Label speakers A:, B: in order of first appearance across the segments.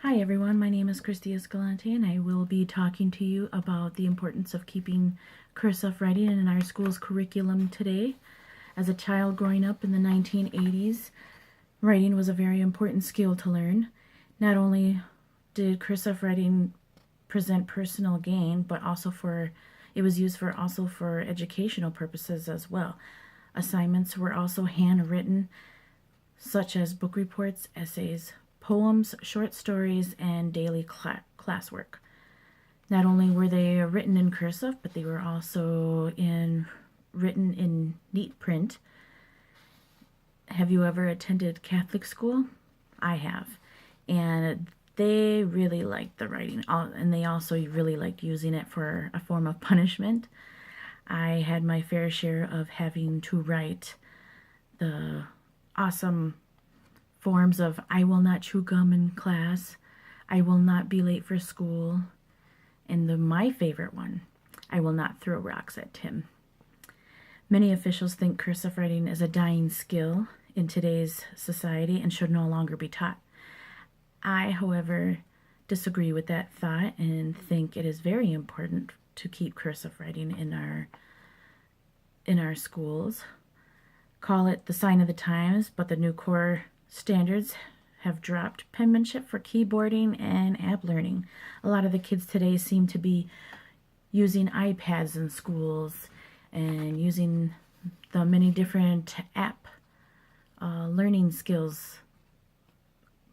A: Hi everyone, my name is Christy Escalante and I will be talking to you about the importance of keeping cursive writing in our school's curriculum today. As a child growing up in the 1980s, writing was a very important skill to learn. Not only did cursive writing present personal gain, but it was used for educational purposes as well. Assignments were also handwritten, such as book reports, essays, poems, short stories, and daily classwork. Not only were they written in cursive, but they were also written in neat print. Have you ever attended Catholic school? I have. And they really liked the writing, and they also really liked using it for a form of punishment. I had my fair share of having to write the awesome forms of "I will not chew gum in class," "I will not be late for school," and my favorite one, "I will not throw rocks at Tim." Many officials think cursive writing is a dying skill in today's society and should no longer be taught. I, however, disagree with that thought and think it is very important to keep cursive writing in our schools. Call it the sign of the times, but the new core standards have dropped penmanship for keyboarding and app learning. A lot of the kids today seem to be using iPads in schools and using the many different app learning skills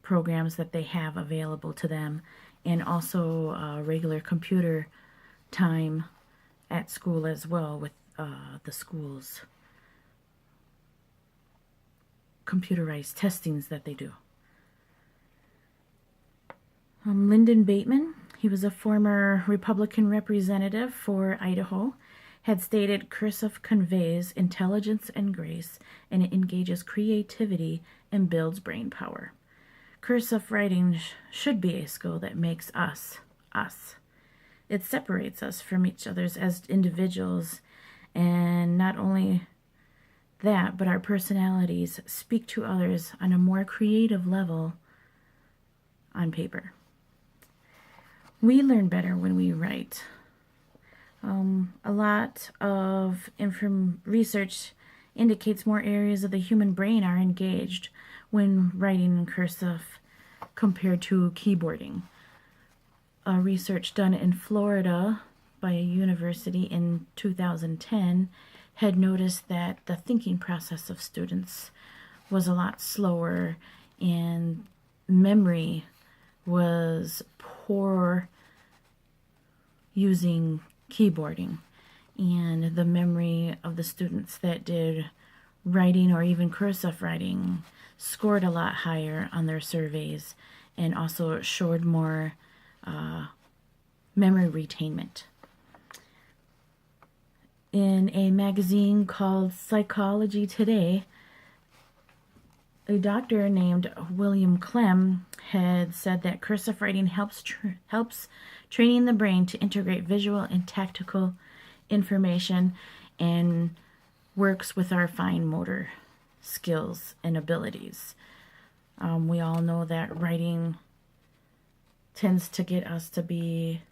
A: programs that they have available to them, and also regular computer time at school as well with the school's computerized testings that they do. Lyndon Bateman, he was a former Republican representative for Idaho, had stated, "Cursive conveys intelligence and grace, and it engages creativity and builds brain power. Cursive writing should be a skill that makes us, us. It separates us from each other as individuals, and not only that, but our personalities speak to others on a more creative level on paper. We learn better when we write." A lot of research indicates more areas of the human brain are engaged when writing in cursive compared to keyboarding. Research done in Florida by a university in 2010 had noticed that the thinking process of students was a lot slower and memory was poor using keyboarding. And the memory of the students that did writing or even cursive writing scored a lot higher on their surveys and also showed more memory retainment. In a magazine called Psychology Today, a doctor named William Clem had said that cursive writing helps training the brain to integrate visual and tactical information and works with our fine motor skills and abilities. We all know that writing tends to get us to be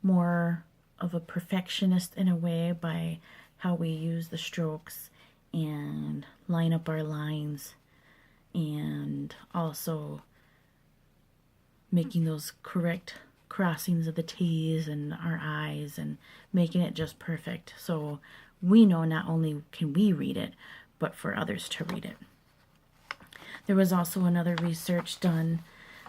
A: more of a perfectionist in a way by how we use the strokes and line up our lines, and also making those correct crossings of the T's and our I's and making it just perfect. So we know not only can we read it, but for others to read it. There was also another research done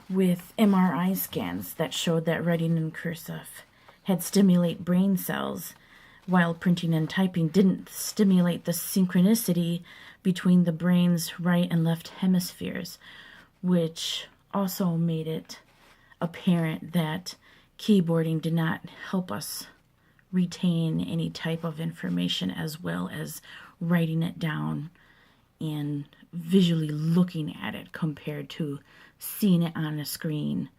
A: with MRI scans that showed that writing in cursive had stimulate brain cells, while printing and typing didn't stimulate the synchronicity between the brain's right and left hemispheres, which also made it apparent that keyboarding did not help us retain any type of information as well as writing it down and visually looking at it compared to seeing it on a screen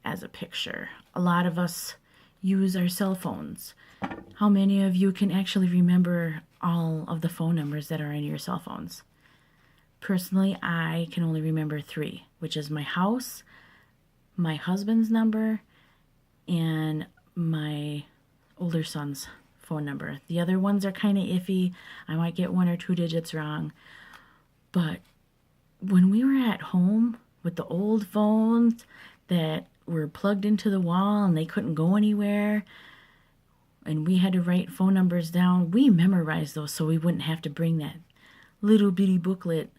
A: as a picture. A lot of us use our cell phones. How many of you can actually remember all of the phone numbers that are in your cell phones? Personally, I can only remember 3, which is my house, my husband's number and my older son's phone number. The other ones are kind of iffy. I might get 1 or 2 digits wrong. But when we were at home with the old phones that were plugged into the wall and they couldn't go anywhere, and we had to write phone numbers down, we memorized those so we wouldn't have to bring that little bitty booklet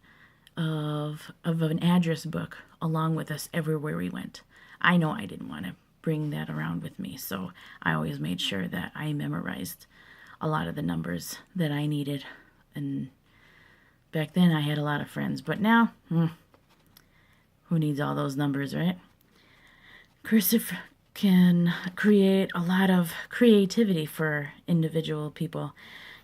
A: of an address book along with us everywhere we went. I know I didn't want to bring that around with me, so I always made sure that I memorized a lot of the numbers that I needed. And back then I had a lot of friends, but now, who needs all those numbers, right? Cursive can create a lot of creativity for individual people.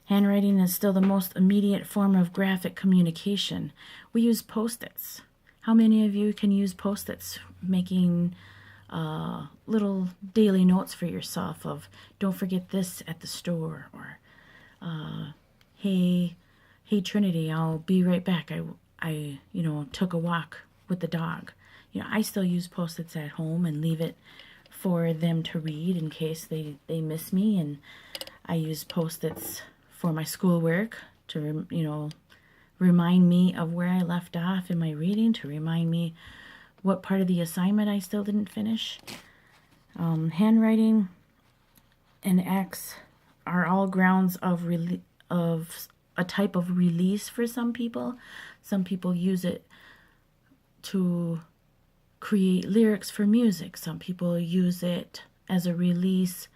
A: Handwriting is still the most immediate form of graphic communication. We use Post-its. How many of you can use Post-its, making little daily notes for yourself of, don't forget this at the store, or hey Trinity, I'll be right back. I took a walk with the dog. I still use Post-its at home and leave it for them to read in case they miss me. And I use Post-its for my schoolwork to remind me of where I left off in my reading, to remind me what part of the assignment I still didn't finish. Handwriting and X are all grounds of a type of release for some people. Some people use it to create lyrics for music. Some people use it as a release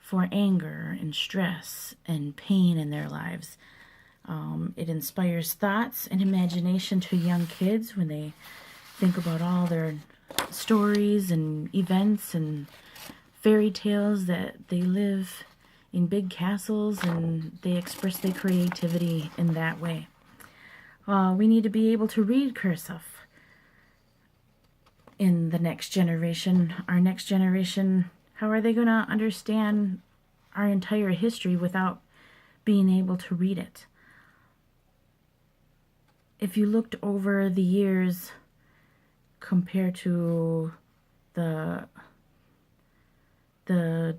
A: for anger and stress and pain in their lives. It inspires thoughts and imagination to young kids when they think about all their stories and events and fairy tales that they live in big castles, and they express their creativity in that way. We need to be able to read cursive in the next generation. Our next generation, how are they going to understand our entire history without being able to read it? If you looked over the years compared to the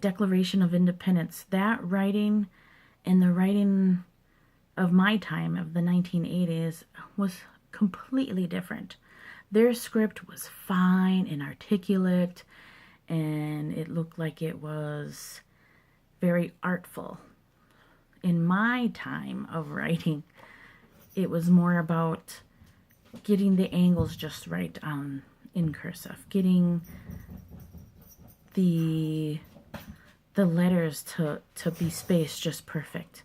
A: Declaration of Independence, that writing and the writing of my time, of the 1980s, was completely different. Their script was fine and articulate, and it looked like it was very artful. In my time of writing, it was more about getting the angles just right in cursive, getting the letters to be spaced just perfect.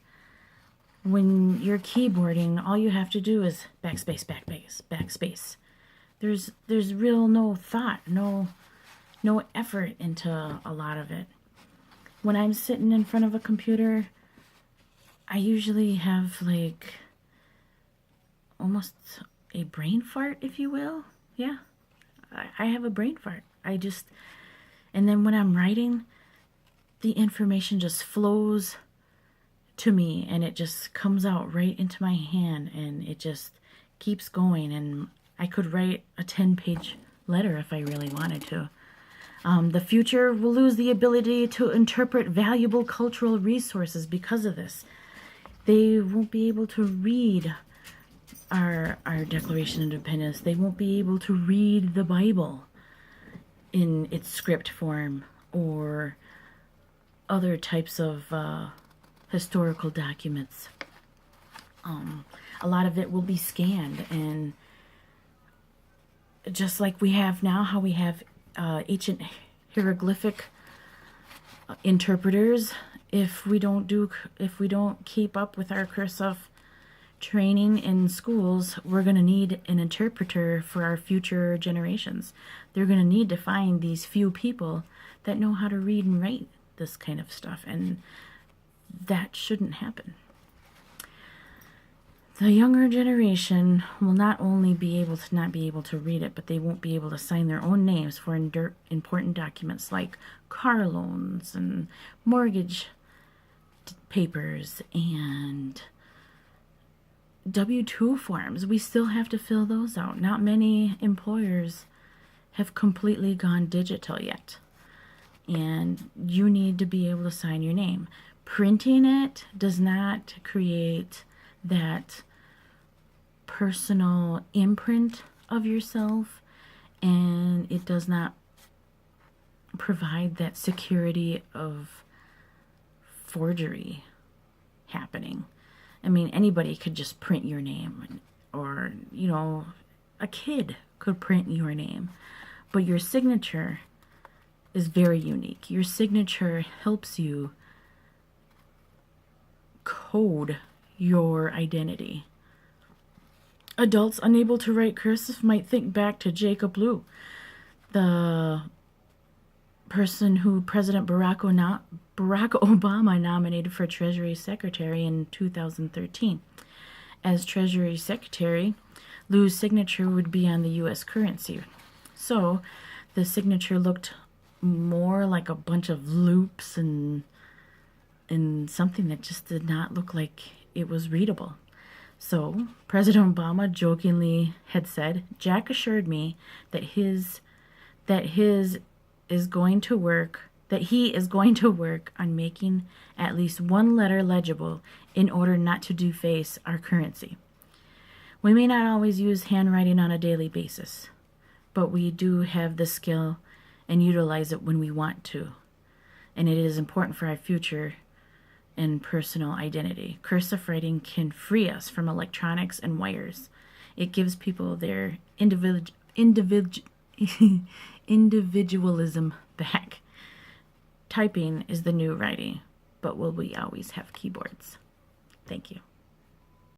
A: When you're keyboarding, all you have to do is backspace, backspace, backspace. There's real no thought, no effort into a lot of it. When I'm sitting in front of a computer, I usually have like almost a brain fart, if you will. Yeah, I have a brain fart. And then when I'm writing, the information just flows to me, and it just comes out right into my hand, and it just keeps going, and I could write a 10-page letter if I really wanted to. The future will lose the ability to interpret valuable cultural resources because of this. They won't be able to read our Declaration of Independence. They won't be able to read the Bible in its script form, or other types of historical documents. A lot of it will be scanned, and just like we have now, how we have ancient hieroglyphic interpreters, if we don't keep up with our cursive training in schools, we're going to need an interpreter for our future generations. They're going to need to find these few people that know how to read and write this kind of stuff, and that shouldn't happen. The younger generation will not only be able to not be able to read it, but they won't be able to sign their own names for important documents like car loans and mortgage papers and W-2 forms. We still have to fill those out. Not many employers have completely gone digital yet. And you need to be able to sign your name. Printing it does not create that personal imprint of yourself, and it does not provide that security of forgery happening. I mean, anybody could just print your name, or, you know, a kid could print your name, but your signature is very unique. Your signature helps you code your identity. Adults unable to write cursive might think back to Jacob Lew, the person who President Barack Obama nominated for Treasury Secretary in 2013. As Treasury Secretary, Lew's signature would be on the U.S. currency. So the signature looked more like a bunch of loops and something that just did not look like it was readable. So President Obama jokingly had said, "Jack assured me that he is going to work on making at least one letter legible in order not to deface our currency. We may not always use handwriting on a daily basis, but we do have the skill and utilize it when we want to. And it is important for our future and personal identity. Cursive writing can free us from electronics and wires. It gives people their individualism back. Typing is the new writing, but will we always have keyboards?" Thank you.